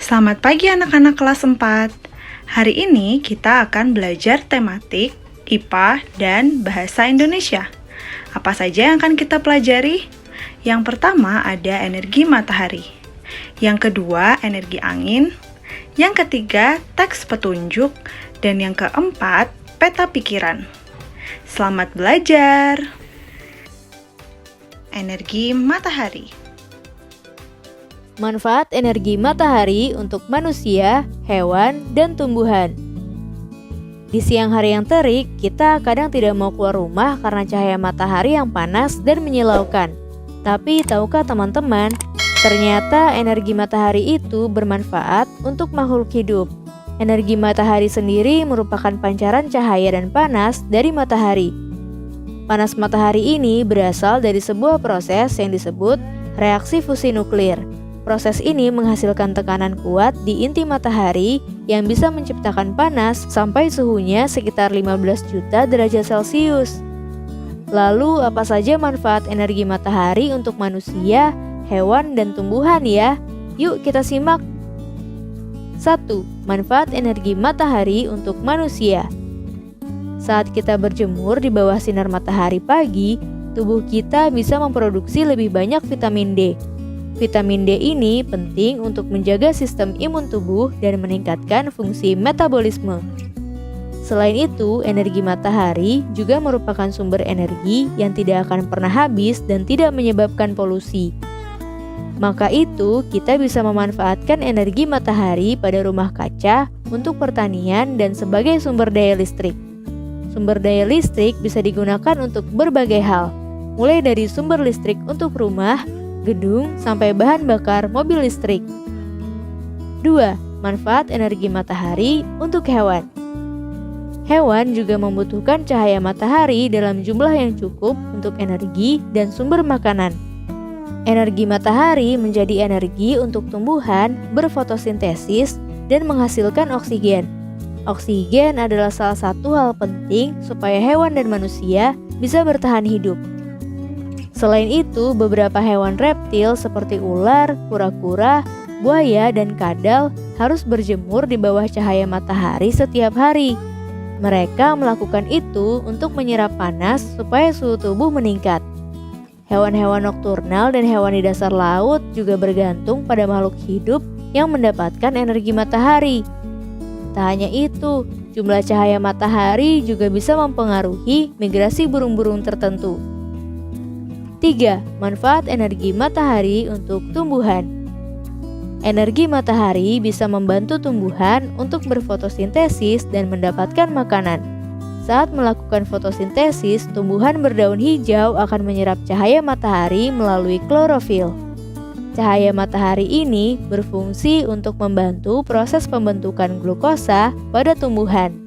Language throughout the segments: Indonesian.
Selamat pagi anak-anak kelas 4. Hari ini kita akan belajar tematik, IPA, dan Bahasa Indonesia. Apa saja yang akan kita pelajari? Yang pertama ada energi matahari. Yang kedua energi angin. Yang ketiga teks petunjuk. Dan yang keempat peta pikiran. Selamat belajar! Energi matahari. Manfaat energi matahari untuk manusia, hewan, dan tumbuhan. Di siang hari yang terik, kita kadang tidak mau keluar rumah karena cahaya matahari yang panas dan menyilaukan. Tapi tahukah teman-teman, ternyata energi matahari itu bermanfaat untuk makhluk hidup. Energi matahari sendiri merupakan pancaran cahaya dan panas dari matahari. Panas matahari ini berasal dari sebuah proses yang disebut reaksi fusi nuklir. Proses ini menghasilkan tekanan kuat di inti matahari yang bisa menciptakan panas sampai suhunya sekitar 15 juta derajat Celcius. Lalu apa saja manfaat energi matahari untuk manusia, hewan, dan tumbuhan ya? Yuk kita simak. 1. Manfaat energi matahari untuk manusia. Saat kita berjemur di bawah sinar matahari pagi, tubuh kita bisa memproduksi lebih banyak vitamin D. Vitamin D ini penting untuk menjaga sistem imun tubuh dan meningkatkan fungsi metabolisme. Selain itu, energi matahari juga merupakan sumber energi yang tidak akan pernah habis dan tidak menyebabkan polusi. Maka itu, kita bisa memanfaatkan energi matahari pada rumah kaca untuk pertanian dan sebagai sumber daya listrik. Sumber daya listrik bisa digunakan untuk berbagai hal, mulai dari sumber listrik untuk rumah, gedung, sampai bahan bakar mobil listrik. 2. Manfaat energi matahari untuk hewan. Hewan juga membutuhkan cahaya matahari dalam jumlah yang cukup untuk energi dan sumber makanan. Energi matahari menjadi energi untuk tumbuhan berfotosintesis dan menghasilkan oksigen. Oksigen adalah salah satu hal penting supaya hewan dan manusia bisa bertahan hidup. Selain itu, beberapa hewan reptil seperti ular, kura-kura, buaya, dan kadal harus berjemur di bawah cahaya matahari setiap hari. Mereka melakukan itu untuk menyerap panas supaya suhu tubuh meningkat. Hewan-hewan nokturnal dan hewan di dasar laut juga bergantung pada makhluk hidup yang mendapatkan energi matahari. Tak hanya itu, jumlah cahaya matahari juga bisa mempengaruhi migrasi burung-burung tertentu. 3. Manfaat energi matahari untuk tumbuhan. Energi matahari bisa membantu tumbuhan untuk berfotosintesis dan mendapatkan makanan. Saat melakukan fotosintesis, tumbuhan berdaun hijau akan menyerap cahaya matahari melalui klorofil. Cahaya matahari ini berfungsi untuk membantu proses pembentukan glukosa pada tumbuhan.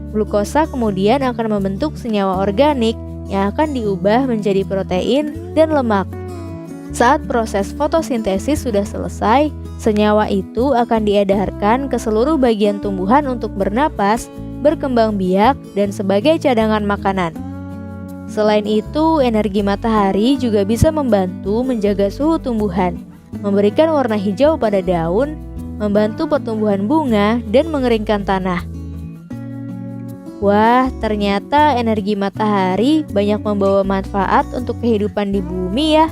Glukosa kemudian akan membentuk senyawa organik yang akan diubah menjadi protein dan lemak. Saat proses fotosintesis sudah selesai, senyawa itu akan diedarkan ke seluruh bagian tumbuhan untuk bernapas, berkembang biak, dan sebagai cadangan makanan. Selain itu, energi matahari juga bisa membantu menjaga suhu tumbuhan, memberikan warna hijau pada daun, membantu pertumbuhan bunga, dan mengeringkan tanah. Wah, ternyata energi matahari banyak membawa manfaat untuk kehidupan di bumi ya.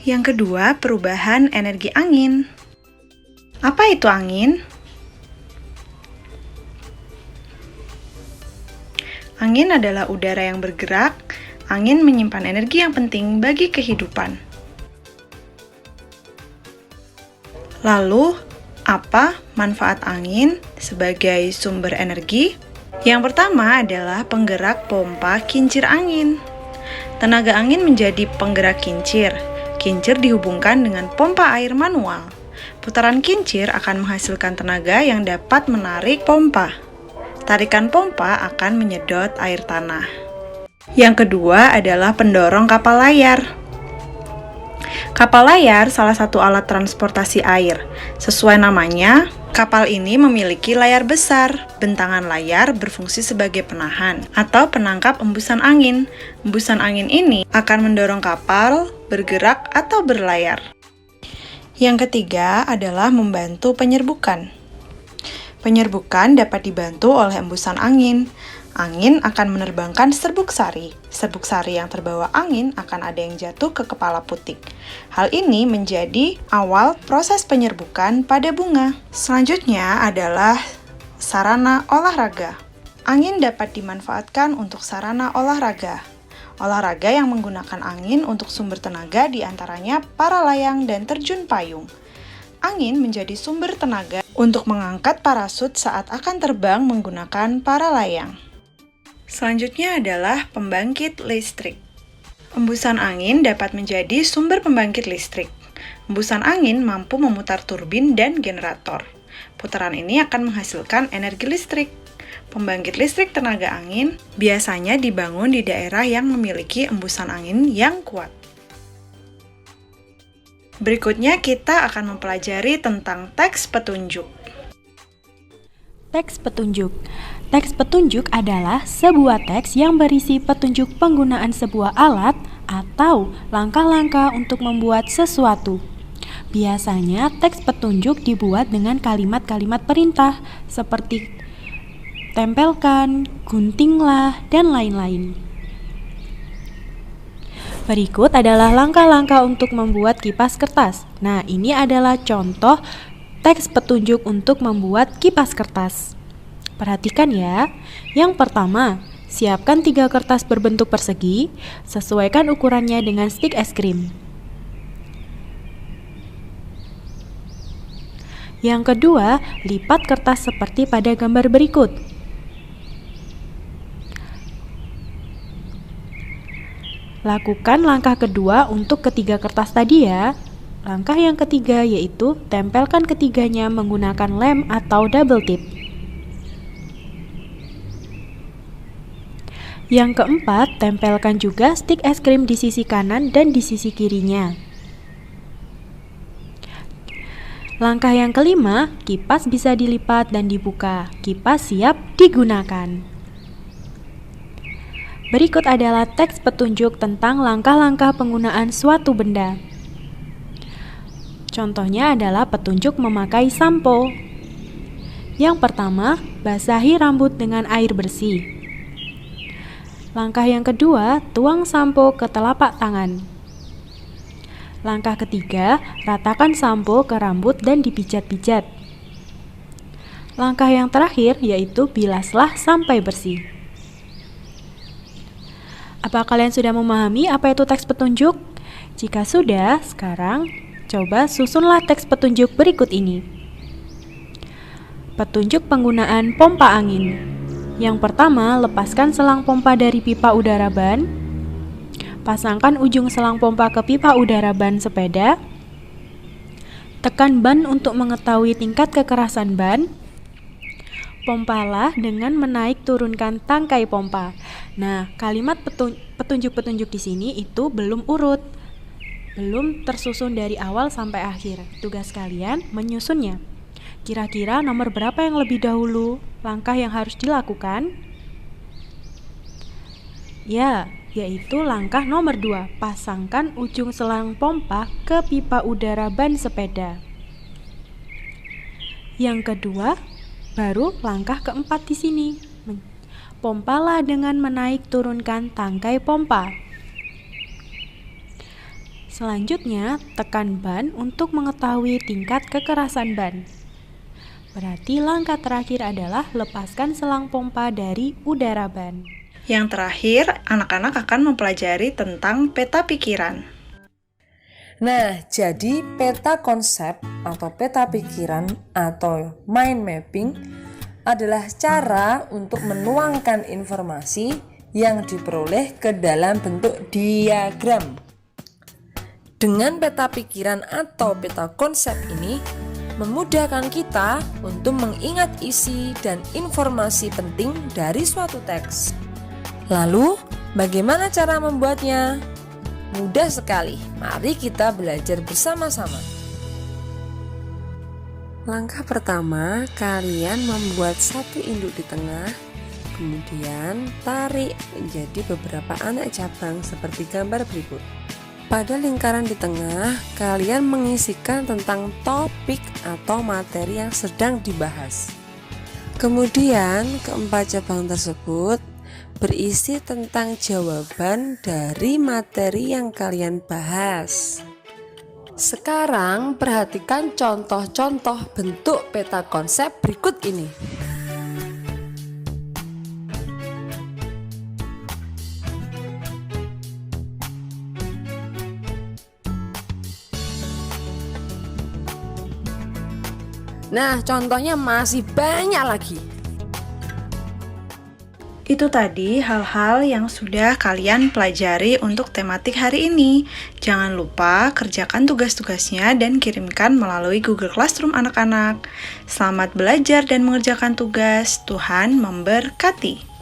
Yang kedua, perubahan energi angin. Apa itu angin? Angin adalah udara yang bergerak. Angin menyimpan energi yang penting bagi kehidupan. Lalu, apa manfaat angin sebagai sumber energi? Yang pertama adalah penggerak pompa kincir angin. Tenaga angin menjadi penggerak kincir. Kincir dihubungkan dengan pompa air manual. Putaran kincir akan menghasilkan tenaga yang dapat menarik pompa. Tarikan pompa akan menyedot air tanah. Yang kedua adalah pendorong kapal layar. Kapal layar salah satu alat transportasi air. Sesuai namanya, kapal ini memiliki layar besar. Bentangan layar berfungsi sebagai penahan atau penangkap embusan angin. Embusan angin ini akan mendorong kapal bergerak atau berlayar. Yang ketiga adalah membantu penyerbukan. Penyerbukan dapat dibantu oleh embusan angin. Angin akan menerbangkan serbuk sari. Serbuk sari yang terbawa angin akan ada yang jatuh ke kepala putik. Hal ini menjadi awal proses penyerbukan pada bunga. Selanjutnya adalah sarana olahraga. Angin dapat dimanfaatkan untuk sarana olahraga. Olahraga yang menggunakan angin untuk sumber tenaga diantaranya para layang dan terjun payung. Angin menjadi sumber tenaga untuk mengangkat parasut saat akan terbang menggunakan para layang. Selanjutnya adalah pembangkit listrik. Embusan angin dapat menjadi sumber pembangkit listrik. Embusan angin mampu memutar turbin dan generator. Putaran ini akan menghasilkan energi listrik. Pembangkit listrik tenaga angin biasanya dibangun di daerah yang memiliki embusan angin yang kuat. Berikutnya kita akan mempelajari tentang teks petunjuk. Teks petunjuk. Teks petunjuk adalah sebuah teks yang berisi petunjuk penggunaan sebuah alat atau langkah-langkah untuk membuat sesuatu. Biasanya teks petunjuk dibuat dengan kalimat-kalimat perintah seperti tempelkan, guntinglah, dan lain-lain. Berikut adalah langkah-langkah untuk membuat kipas kertas. Nah, ini adalah contoh teks petunjuk untuk membuat kipas kertas. Perhatikan ya. Yang pertama, siapkan 3 kertas berbentuk persegi, sesuaikan ukurannya dengan stik es krim. Yang kedua, lipat kertas seperti pada gambar berikut. Lakukan langkah kedua untuk ketiga kertas tadi ya. Langkah yang ketiga yaitu tempelkan ketiganya menggunakan lem atau double tip. Yang keempat, tempelkan juga stik es krim di sisi kanan dan di sisi kirinya. Langkah yang kelima, kipas bisa dilipat dan dibuka. Kipas siap digunakan. Berikut adalah teks petunjuk tentang langkah-langkah penggunaan suatu benda. Contohnya adalah petunjuk memakai sampo. Yang pertama, basahi rambut dengan air bersih. Langkah yang kedua, tuang sampo ke telapak tangan. Langkah ketiga, ratakan sampo ke rambut dan dipijat-pijat. Langkah yang terakhir yaitu bilaslah sampai bersih. Apa kalian sudah memahami apa itu teks petunjuk? Jika sudah, sekarang coba susunlah teks petunjuk berikut ini. Petunjuk penggunaan pompa angin. Yang pertama, lepaskan selang pompa dari pipa udara ban. Pasangkan ujung selang pompa ke pipa udara ban sepeda. Tekan ban untuk mengetahui tingkat kekerasan ban. Pompalah dengan menaik turunkan tangkai pompa. Nah, kalimat petunjuk-petunjuk di sini itu belum urut. Belum tersusun dari awal sampai akhir. Tugas kalian menyusunnya. Kira-kira nomor berapa yang lebih dahulu langkah yang harus dilakukan? Ya, yaitu langkah nomor 2. Pasangkan ujung selang pompa ke pipa udara ban sepeda. Yang kedua, baru langkah keempat di sini. Pompalah dengan menaik turunkan tangkai pompa. Selanjutnya, tekan ban untuk mengetahui tingkat kekerasan ban. Berarti langkah terakhir adalah lepaskan selang pompa dari udara ban. Yang terakhir, anak-anak akan mempelajari tentang peta pikiran. Nah, jadi peta konsep atau peta pikiran atau mind mapping adalah cara untuk menuangkan informasi yang diperoleh ke dalam bentuk diagram. Dengan peta pikiran atau peta konsep ini memudahkan kita untuk mengingat isi dan informasi penting dari suatu teks. Lalu, bagaimana cara membuatnya? Mudah sekali, mari kita belajar bersama-sama. Langkah pertama, kalian membuat satu induk di tengah, kemudian tarik menjadi beberapa anak cabang seperti gambar berikut. Pada lingkaran di tengah, kalian mengisikan tentang topik atau materi yang sedang dibahas. Kemudian, keempat cabang tersebut berisi tentang jawaban dari materi yang kalian bahas. Sekarang perhatikan contoh-contoh bentuk peta konsep berikut ini. Nah, contohnya masih banyak lagi. Itu tadi hal-hal yang sudah kalian pelajari untuk tematik hari ini. Jangan lupa kerjakan tugas-tugasnya dan kirimkan melalui Google Classroom anak-anak. Selamat belajar dan mengerjakan tugas. Tuhan memberkati.